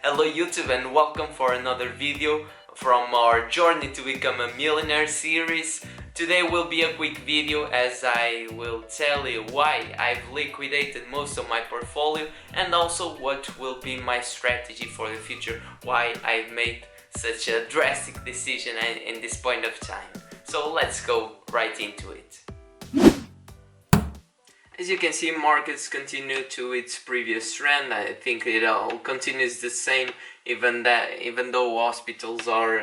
Hello YouTube and welcome for another video from our Journey to Become a Millionaire series. Today will be a quick video as I will tell you why I've liquidated most of my portfolio and also what will be my strategy for the future, why I've made such a drastic decision in this point of time. So let's go right into it. As you can see, markets continue to its previous trend. I think it all continues the same, even though hospitals are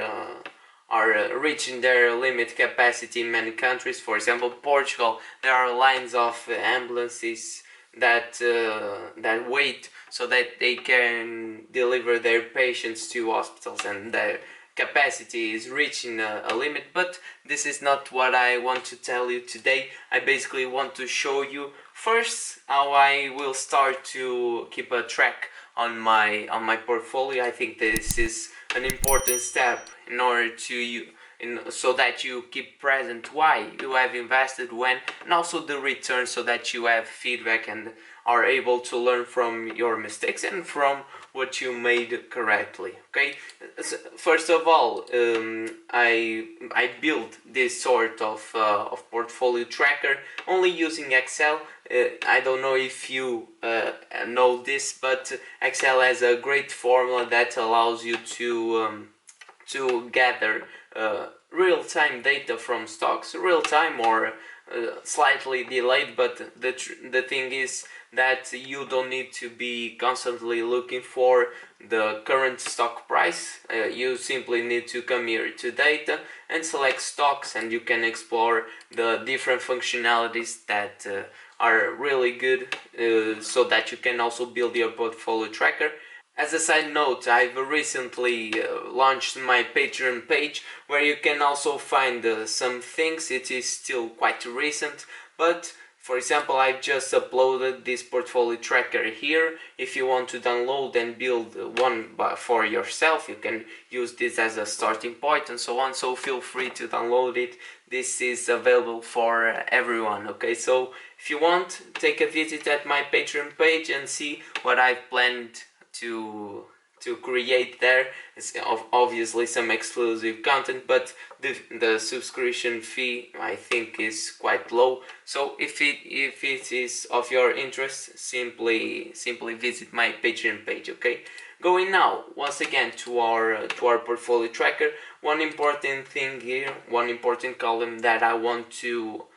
reaching their limit capacity in many countries. For example, Portugal, there are lines of ambulances that wait so that they can deliver their patients to hospitals, and their capacity is reaching a limit. But this is not what I want to tell you today. I basically want to show you first how I will start to keep a track on my portfolio. I think this is an important step in order to so that you keep present why you have invested when, and also the return, so that you have feedback and are able to learn from your mistakes and from what you made correctly. Okay, first of all, I built this sort of portfolio tracker only using Excel. I don't know if you know this, but Excel has a great formula that allows you to gather real-time data from stocks, real-time or slightly delayed, but the thing is that you don't need to be constantly looking for the current stock price. You simply need to come here to data and select stocks, and you can explore the different functionalities that are really good, so that you can also build your portfolio tracker. As a side note, I've recently launched my Patreon page, where you can also find some things. It is still quite recent, but for example, I've just uploaded this portfolio tracker here. If you want to download and build one for yourself, you can use this as a starting point and so on. So feel free to download it. This is available for everyone. Okay, so if you want, take a visit at my Patreon page and see what I've planned to create there. It's obviously some exclusive content, but the subscription fee I think is quite low. So if it is of your interest, simply visit my Patreon page. Okay, going now once again to our portfolio tracker. One important thing here, one important column that I want to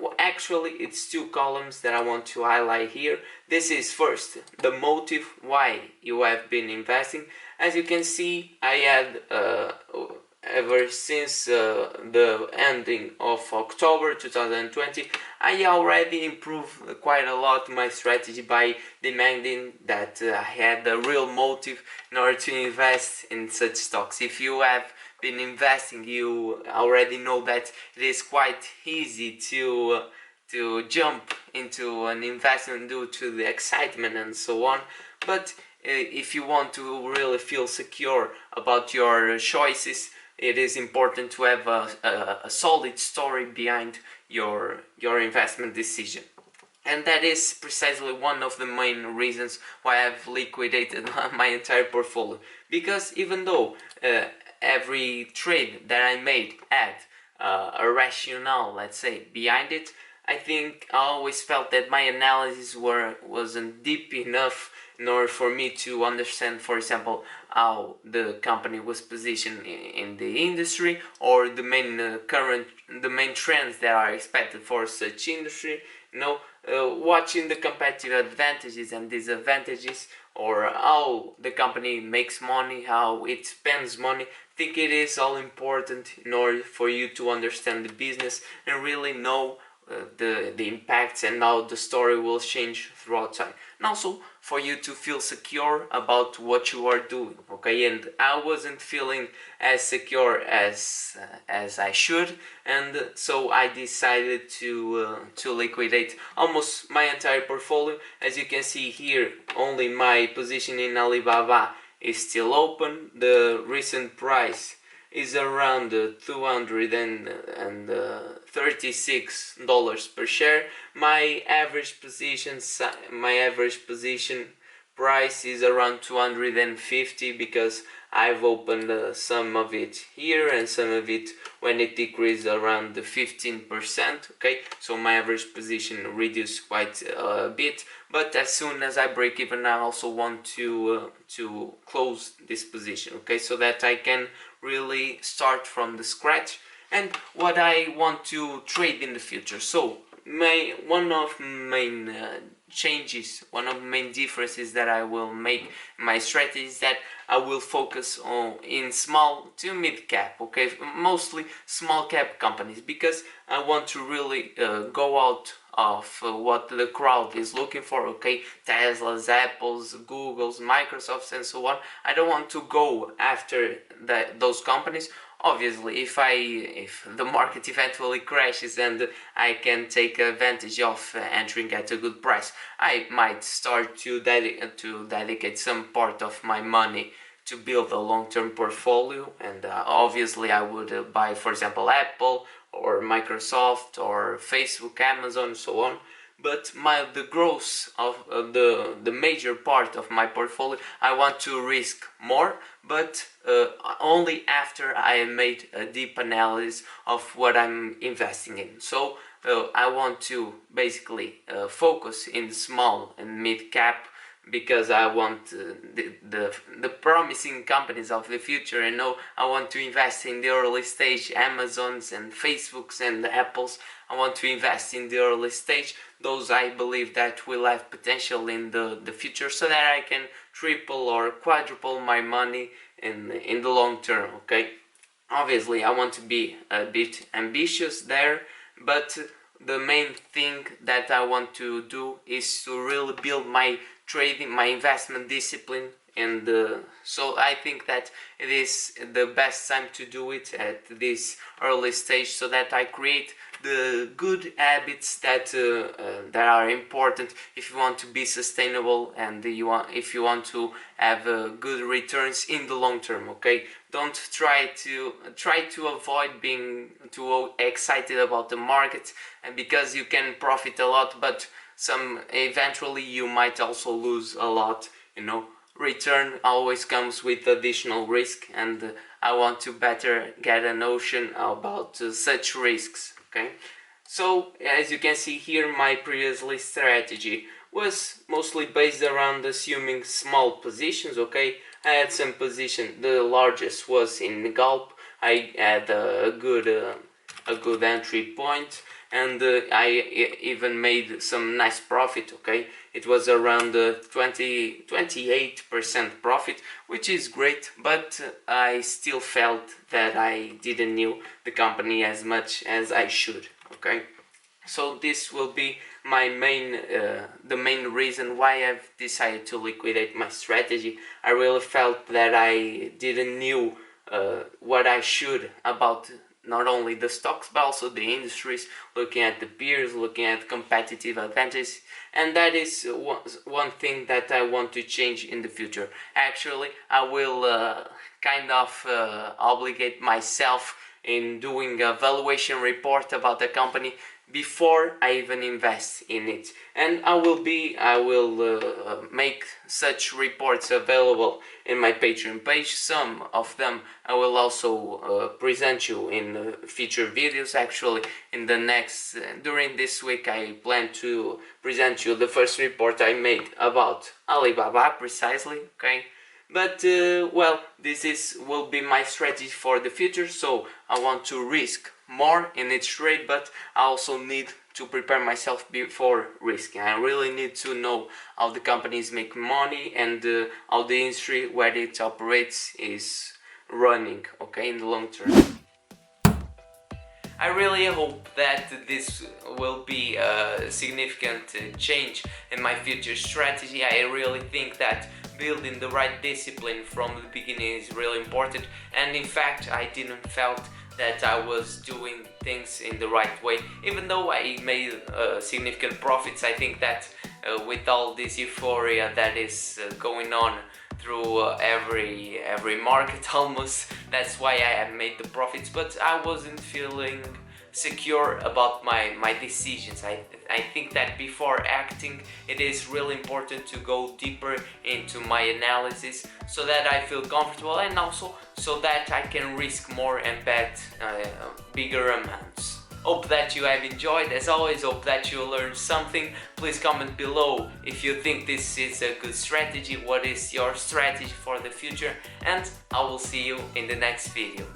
well, actually it's two columns that I want to highlight here. This is first the motive why you have been investing. As you can see, I had ever since the ending of October 2020, I already improved quite a lot my strategy by demanding that I had a real motive in order to invest in such stocks. If you have been investing, you already know that it is quite easy to jump into an investment due to the excitement and so on. But if you want to really feel secure about your choices, it is important to have a solid story behind your investment decision. And that is precisely one of the main reasons why I've liquidated my entire portfolio. Because even though every trade that I made had a rationale, let's say, behind it, I think I always felt that my analysis wasn't deep enough in order for me to understand, for example, how the company was positioned in the industry, or the main trends that are expected for such industry. Watching the competitive advantages and disadvantages, or how the company makes money, how it spends money. I think it is all important in order for you to understand the business and really know the impacts and how the story will change throughout time, and also for you to feel secure about what you are doing. Okay, and I wasn't feeling as secure as I should, and so I decided to liquidate almost my entire portfolio. As you can see here, only my position in Alibaba is still open. The recent price is around $236 per share. My average position price is around 250 because I've opened some of it here and some of it when it decreased around the 15%. Okay, so my average position reduced quite a bit, but as soon as I break even, I also want to close this position, okay, so that I can really start from the scratch and what I want to trade in the future. So one of main changes, one of the main differences that I will make in my strategy is that I will focus on in small to mid cap, okay, mostly small cap companies, because I want to really go out of what the crowd is looking for, okay, Teslas, Apples, Googles, Microsofts and so on. I don't want to go after those companies. Obviously, if the market eventually crashes and I can take advantage of entering at a good price, I might start to dedicate some part of my money to build a long-term portfolio, and obviously I would buy, for example, Apple or Microsoft or Facebook, Amazon, so on. But the growth of the major part of my portfolio, I want to risk more, but only after I have made a deep analysis of what I'm investing in. So I want to basically focus in the small and mid cap, because I want the promising companies of the future, and I want to invest in the early stage Amazons and Facebooks and Apples. I want to invest in the early stage, those I believe that will have potential in the future, so that I can triple or quadruple my money in the long term, okay? Obviously I want to be a bit ambitious there, but the main thing that I want to do is to really build my trading, my investment discipline, and so I think that it is the best time to do it at this early stage, so that I create the good habits that are important if you want to be sustainable and if you want to have good returns in the long term. Okay, don't try to avoid being too excited about the market, and because you can profit a lot, but eventually you might also lose a lot. Return always comes with additional risk, and I want to better get a notion about such risks. Okay, so as you can see here, my previously strategy was mostly based around assuming small positions. Okay, I had some position. The largest was in Gulp. I had a good entry point, and I even made some nice profit. Okay, it was around 28% profit, which is great, but I still felt that I didn't know the company as much as I should. Okay, so this will be my the main reason why I've decided to liquidate my strategy. I really felt that I didn't know what I should about not only the stocks but also the industries, looking at the peers, looking at competitive advantages, and that is one thing that I want to change in the future. Actually, I will kind of obligate myself in doing a valuation report about the company before I even invest in it, and I will make such reports available in my Patreon page. Some of them I will also present you in future videos. Actually, in the next during this week, I plan to present you the first report I made about Alibaba precisely. Okay, but well, this will be my strategy for the future. So I want to risk more in each trade, but I also need to prepare myself before risking. I really need to know how the companies make money and how the industry where it operates is running, okay, in the long term. I really hope that this will be a significant change in my future strategy. I really think that building the right discipline from the beginning is really important, and in fact I didn't felt that I was doing things in the right way. Even though I made significant profits, I think that with all this euphoria that is going on through every market almost, that's why I have made the profits, but I wasn't feeling secure about my decisions. I think that before acting, it is really important to go deeper into my analysis so that I feel comfortable, and also so that I can risk more and bet bigger amounts. Hope that you have enjoyed. As always, hope that you learned something. Please comment below if you think this is a good strategy, what is your strategy for the future, and I will see you in the next video.